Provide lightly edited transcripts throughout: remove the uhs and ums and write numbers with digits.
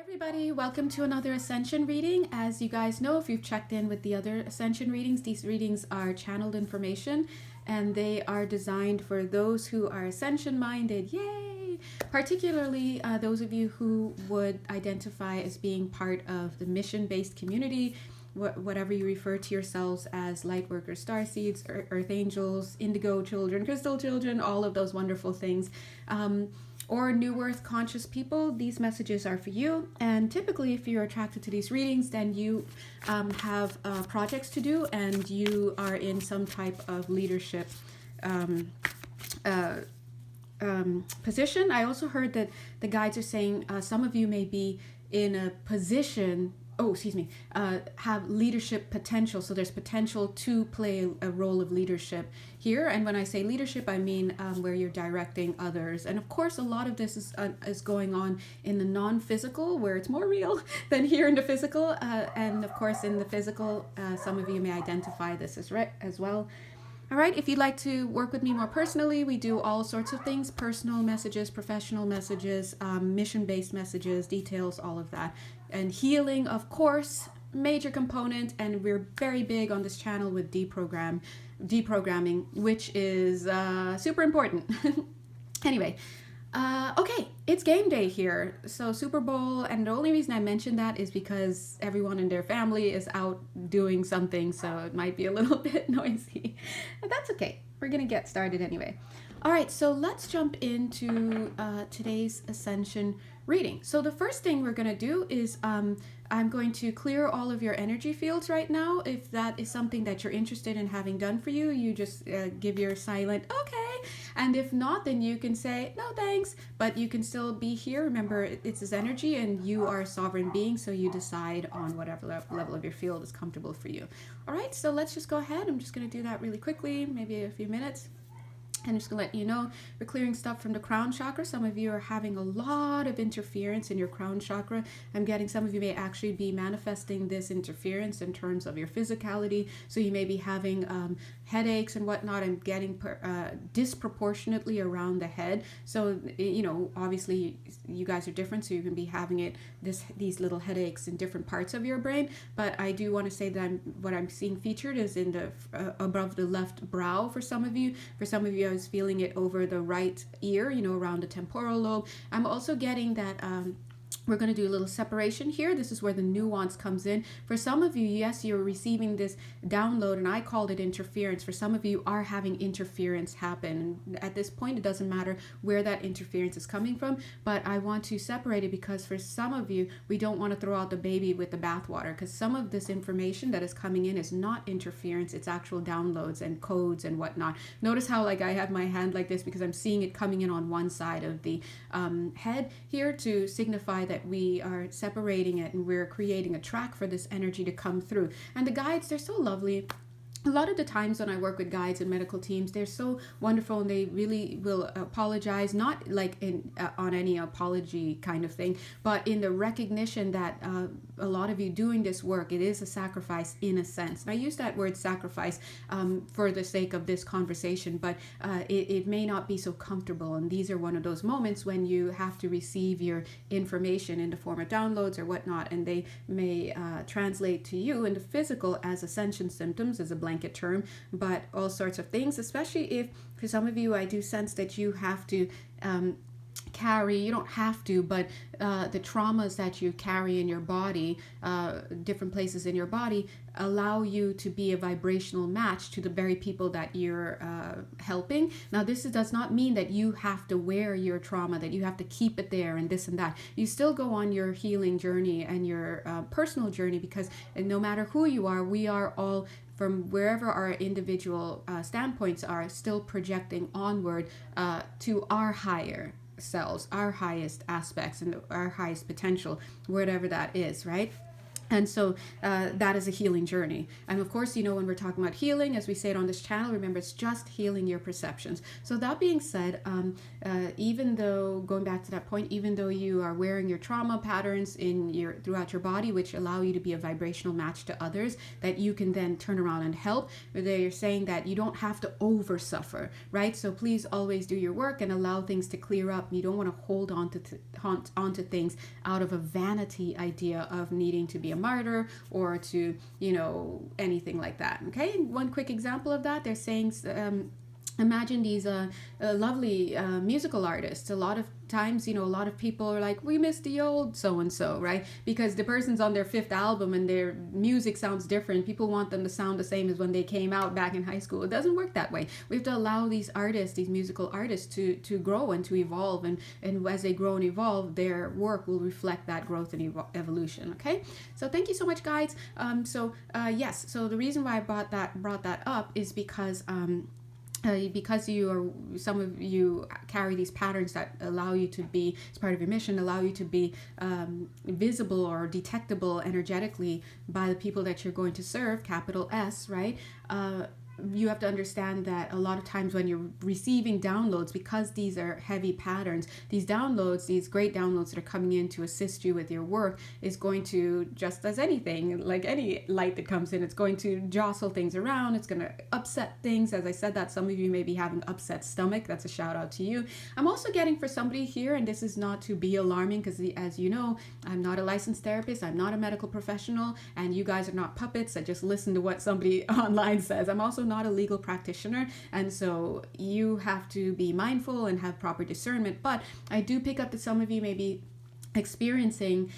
Everybody, welcome to another Ascension reading. As you guys know, if you've checked in with the other Ascension readings, these readings are channeled information and they are designed for those who are Ascension minded. Yay! Particularly those of you who would identify as being part of the mission-based community, whatever you refer to yourselves as light workers, starseeds, earth angels, indigo children, crystal children, all of those wonderful things. Or New Earth conscious people, these messages are for you. And typically, if you're attracted to these readings, then you have projects to do and you are in some type of leadership position. I also heard that the guides are saying some of you may be in a position, have leadership potential. So there's potential to play a role of leadership here. And when I say leadership, I mean where you're directing others. And of course, a lot of this is going on in the non-physical, where it's more real than here in the physical. And of course, in the physical, some of you may identify this as well. All right, if you'd like to work with me more personally, we do all sorts of things: personal messages, professional messages, mission-based messages, details, all of that. And healing, of course, major component, and we're very big on this channel with deprogramming, which is super important. Anyway, okay, it's game day here. So Super Bowl, and the only reason I mention that is because everyone in their family is out doing something, so it might be a little bit noisy. But that's okay. We're going to get started anyway. All right, so let's jump into today's Ascension reading. So the first thing we're going to do is I'm going to clear all of your energy fields right now. If that is something that you're interested in having done for you, you just give your silent okay. And if not, then you can say no thanks, but you can still be here. Remember, it's his energy and you are a sovereign being, so you decide on whatever level of your field is comfortable for you. All right, so let's just go ahead. I'm just going to do that really quickly, maybe a few minutes. I'm just going to let you know, we're clearing stuff from the crown chakra. Some of you are having a lot of interference in your crown chakra. I'm getting some of you may actually be manifesting this interference in terms of your physicality. So you may be having headaches and whatnot. I'm getting disproportionately around the head. So, you know, obviously you guys are different. So you can be having these little headaches in different parts of your brain. But I do want to say that what I'm seeing featured is in the above the left brow for some of you. For some of you, I was feeling it over the right ear, you know, around the temporal lobe. I'm also getting that we're going to do a little separation here. This is where the nuance comes in. For some of you, yes, you're receiving this download, and I called it interference. For some of you are having interference happen. At this point, it doesn't matter where that interference is coming from, but I want to separate it because for some of you, we don't want to throw out the baby with the bathwater, because some of this information that is coming in is not interference, it's actual downloads and codes and whatnot. Notice how like I have my hand like this because I'm seeing it coming in on one side of the head here to signify that we are separating it and we're creating a track for this energy to come through. And the guides, they're so lovely. A lot of the times when I work with guides and medical teams, they're so wonderful and they really will apologize, not like on any apology kind of thing, but in the recognition that a lot of you doing this work, it is a sacrifice in a sense. And I use that word sacrifice for the sake of this conversation, but it may not be so comfortable. And these are one of those moments when you have to receive your information in the form of downloads or whatnot, and they may translate to you in the physical as ascension symptoms, as a blanket term, but all sorts of things, especially if for some of you I do sense that you have to carry, you don't have to, but the traumas that you carry in your body, different places in your body, allow you to be a vibrational match to the very people that you're helping. Now, this does not mean that you have to wear your trauma, that you have to keep it there and this and that. You still go on your healing journey and your personal journey, because no matter who you are, we are all, from wherever our individual standpoints are, still projecting onward to our higher selves, our highest aspects, and our highest potential, whatever that is, right? And so that is a healing journey. And of course, you know, when we're talking about healing, as we say it on this channel, remember, it's just healing your perceptions. So that being said, even though, going back to that point, even though you are wearing your trauma patterns throughout your body, which allow you to be a vibrational match to others, that you can then turn around and help, they're saying that you don't have to over suffer, right? So please always do your work and allow things to clear up. You don't want to hold on to things out of a vanity idea of needing to be a martyr or to, you know, anything like that. Okay, one quick example of that, they're saying imagine these lovely musical artists. A lot of times, you know, a lot of people are like, we miss the old so-and-so, right? Because the person's on their 5th album and their music sounds different. People want them to sound the same as when they came out back in high school. It doesn't work that way. We have to allow these artists, these musical artists, to grow and to evolve. And as they grow and evolve, their work will reflect that growth and evolution. Okay, so thank you so much, guys. Yes, so the reason why I brought that up is because some of you carry these patterns that allow you to be, as part of your mission, allow you to be visible or detectable energetically by the people that you're going to serve, capital S, right? You have to understand that a lot of times when you're receiving downloads, because these are heavy patterns, these downloads, these great downloads that are coming in to assist you with your work, is going to, just as anything, like any light that comes in, it's going to jostle things around. It's going to upset things. As I said, that some of you may be having upset stomach. That's a shout out to you. I'm also getting for somebody here, and this is not to be alarming, because as you know, I'm not a licensed therapist. I'm not a medical professional, and you guys are not puppets that just listen to what somebody online says. I'm also not a legal practitioner, and so you have to be mindful and have proper discernment. But I do pick up that some of you may be experiencing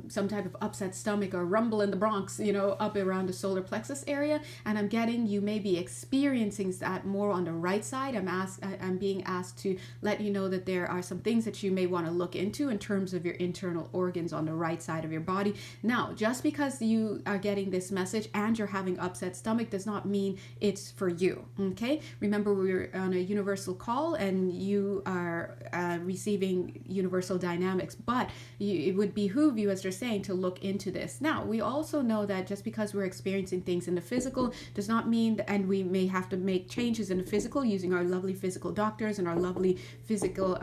some type of upset stomach or rumble in the Bronx, you know, up around the solar plexus area, and I'm getting you may be experiencing that more on the right side. I'm being asked to let you know that there are some things that you may want to look into in terms of your internal organs on the right side of your body. Now, just because you are getting this message and you're having upset stomach does not mean it's for you. Okay, remember, we're on a universal call and you are receiving universal dynamics, but it would behoove you, as they're saying, to look into this. Now, we also know that just because we're experiencing things in the physical does not mean, and we may have to make changes in the physical using our lovely physical doctors and our lovely physical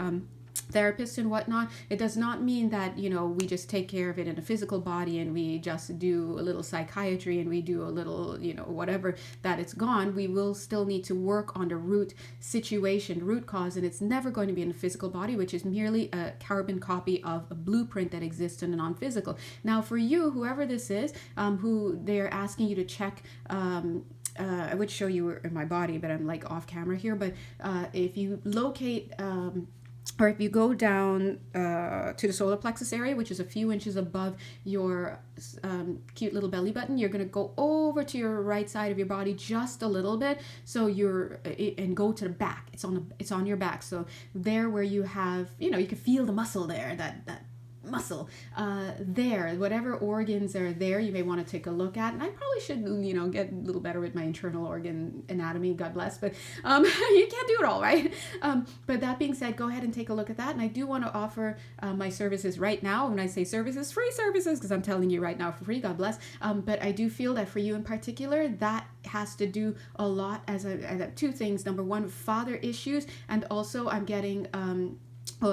therapists and whatnot, it does not mean that, you know, we just take care of it in the physical body and we just do a little psychiatry and we do a little, you know, whatever, that it's gone. We will still need to work on the root situation, root cause, and it's never going to be in the physical body, which is merely a carbon copy of a blueprint that exists in the non-physical. Now, for you, whoever this is, who they're asking you to check, I would show you in my body, but I'm like off camera here, but if you locate or if you go down to the solar plexus area, which is a few inches above your cute little belly button, you're going to go over to your right side of your body just a little bit. So and go to the back. It's on your back. So there where you have, you know, you can feel the muscle there, that muscle there, whatever organs are there, you may want to take a look at. And I probably should, you know, get a little better with my internal organ anatomy, God bless, but you can't do it all, right? But that being said, go ahead and take a look at that. And I do want to offer my services right now. When I say services, free services, because I'm telling you right now for free, God bless. But I do feel that for you in particular, that has to do a lot I have two things. Number one, father issues, and also I'm getting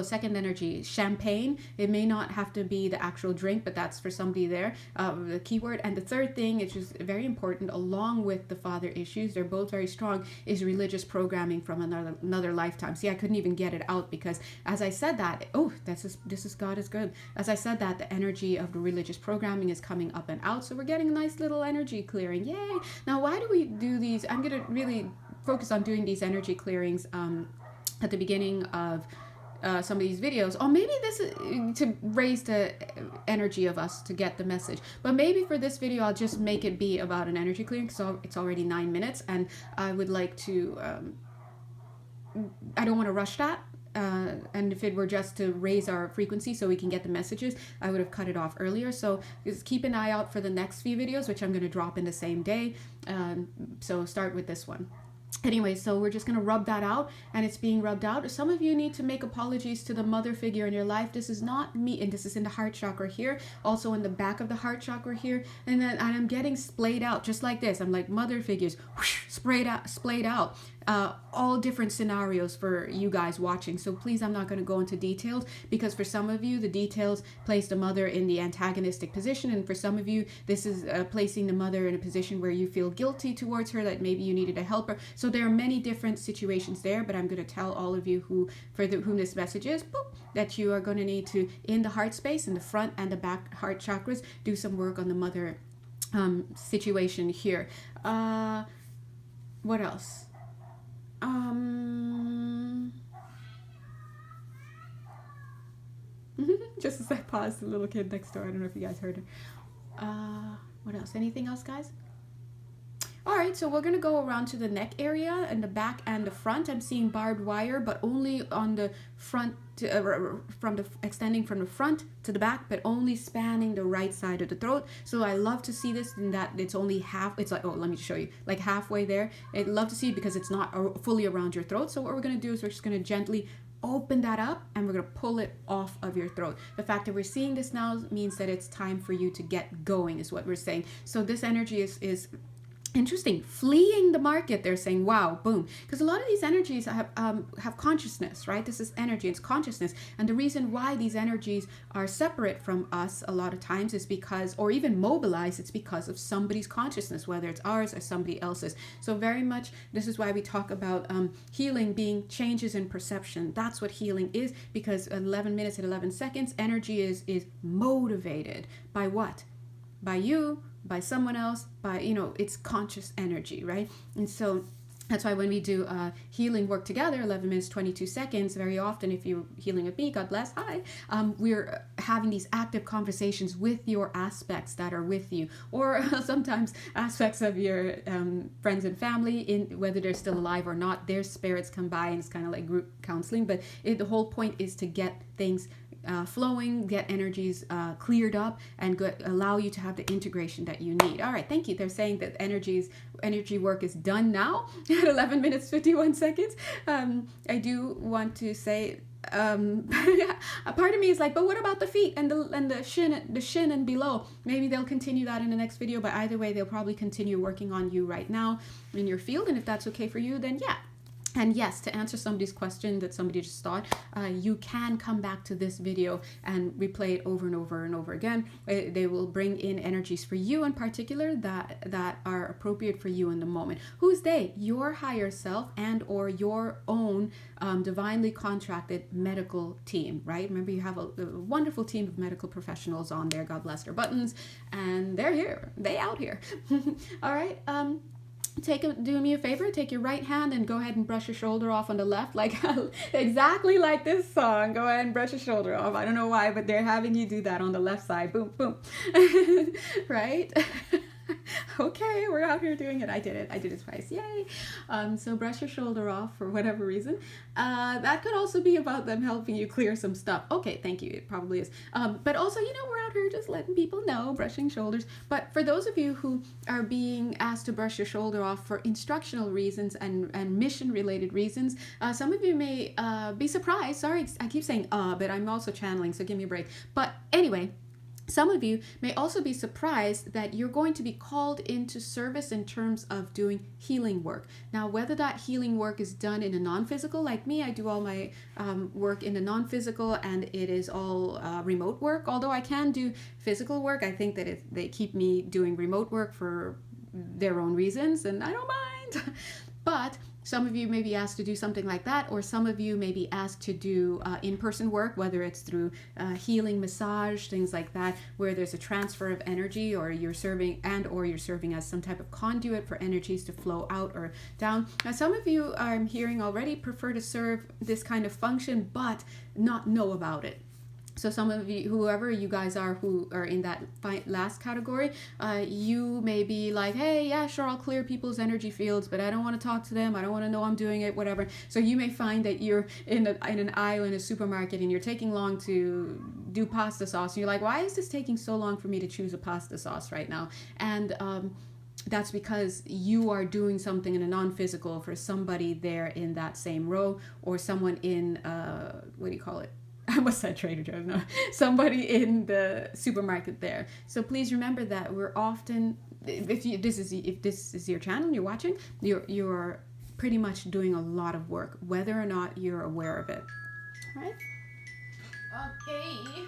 second energy, champagne. It may not have to be the actual drink, but that's for somebody there, the keyword. And the third thing, which is very important, along with the father issues, they're both very strong, is religious programming from another lifetime. See, I couldn't even get it out because as I said that, this is God is good. As I said that, the energy of the religious programming is coming up and out. So we're getting a nice little energy clearing. Yay! Now, why do we do these? I'm going to really focus on doing these energy clearings at the beginning of some of these videos. Or maybe this is to raise the energy of us to get the message, but maybe for this video I'll just make it be about an energy clearing, so it's already 9 minutes and I would like to I don't want to rush that, and if it were just to raise our frequency so we can get the messages, I would have cut it off earlier. So just keep an eye out for the next few videos, which I'm going to drop in the same day. So start with this one. Anyway, so we're just going to rub that out, and it's being rubbed out. Some of you need to make apologies to the mother figure in your life. This is not me, and this is in the heart chakra here, also in the back of the heart chakra here, and then I'm getting splayed out just like this. I'm like mother figures, whoosh, splayed out. All different scenarios for you guys watching. So please, I'm not going to go into details, because for some of you, the details place the mother in the antagonistic position. And for some of you, this is placing the mother in a position where you feel guilty towards her, that maybe you needed to help her. So there are many different situations there, but I'm going to tell all of you whom this message is, boop, that you are going to need to, in the heart space, in the front and the back heart chakras, do some work on the mother situation here. What else? Just as I paused, the little kid next door. I don't know if you guys heard her. What else? Anything else, guys? All right, so we're going to go around to the neck area and the back and the front. I'm seeing barbed wire, but only on the front, extending from the front to the back, but only spanning the right side of the throat. So I love to see this in that it's only half. It's like, oh, let me show you, like halfway there. I'd love to see it because it's not fully around your throat. So what we're going to do is we're just going to gently open that up, and we're going to pull it off of your throat. The fact that we're seeing this now means that it's time for you to get going, is what we're saying. So this energy is interesting, fleeing the market. They're saying, wow, boom, because a lot of these energies have consciousness, right? This is energy, it's consciousness. And the reason why these energies are separate from us a lot of times is because, or even mobilized, it's because of somebody's consciousness, whether it's ours or somebody else's. So very much, this is why we talk about healing being changes in perception. That's what healing is, because 11 minutes and 11 seconds, energy is motivated by what? By you, by someone else, by, it's conscious energy, right? And so that's why when we do healing work together, 11 minutes, 22 seconds, very often, if you're healing with me, God bless, hi, we're having these active conversations with your aspects that are with you, or sometimes aspects of your friends and family, whether they're still alive or not, their spirits come by, and it's kind of like group counseling, but the whole point is to get things flowing, get energies cleared up, and allow you to have the integration that you need. All right, thank you. They're saying that energy work is done now at 11 minutes 51 seconds. I do want to say, a part of me is like, but what about the feet and the shin and below? Maybe they'll continue that in the next video, but either way, they'll probably continue working on you right now in your field, and if that's okay for you, then yeah. And yes, to answer somebody's question that somebody just thought, you can come back to this video and replay it over and over and over again. They will bring in energies for you in particular that are appropriate for you in the moment. Who's they? Your higher self and or your own divinely contracted medical team, right? Remember, you have a wonderful team of medical professionals on there. God bless their buttons. And they're here. They out here. All right. Do me a favor, take your right hand and go ahead and brush your shoulder off on the left, like exactly like this song. Go ahead and brush your shoulder off. I don't know why, but they're having you do that on the left side. Boom, boom. Right? Okay, we're out here doing it. I did it twice. Yay. So brush your shoulder off for whatever reason. That could also be about them helping you clear some stuff. Okay, thank you. It probably is. But also, we're out here just letting people know, brushing shoulders. But for those of you who are being asked to brush your shoulder off for instructional reasons and mission-related reasons, some of you may be surprised. Sorry, I keep saying but I'm also channeling, so give me a break. But anyway, some of you may also be surprised that you're going to be called into service in terms of doing healing work. Now, whether that healing work is done in a non-physical, like me, I do all my work in a non-physical, and it is all remote work. Although I can do physical work, I think that they keep me doing remote work for their own reasons, and I don't mind. But some of you may be asked to do something like that, or some of you may be asked to do in-person work, whether it's through healing, massage, things like that, where there's a transfer of energy, or you're serving as some type of conduit for energies to flow out or down. Now, some of you, I'm hearing already, prefer to serve this kind of function, but not know about it. So some of you, whoever you guys are who are in that last category, you may be like, hey, yeah, sure, I'll clear people's energy fields, but I don't want to talk to them. I don't want to know I'm doing it, whatever. So you may find that you're in an aisle in a supermarket and you're taking long to do pasta sauce. And you're like, why is this taking so long for me to choose a pasta sauce right now? And that's because you are doing something in a non-physical for somebody there in that same row, or someone in what do you call it? I almost said Trader Joe's. No, somebody in the supermarket there. So please remember that we're often, if this is your channel and you're watching, you're pretty much doing a lot of work, whether or not you're aware of it. All right. Okay.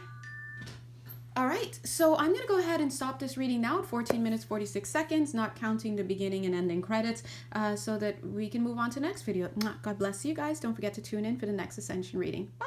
All right, so I'm going to go ahead and stop this reading now at 14 minutes, 46 seconds, not counting the beginning and ending credits, so that we can move on to the next video. God bless you guys. Don't forget to tune in for the next Ascension reading. Bye.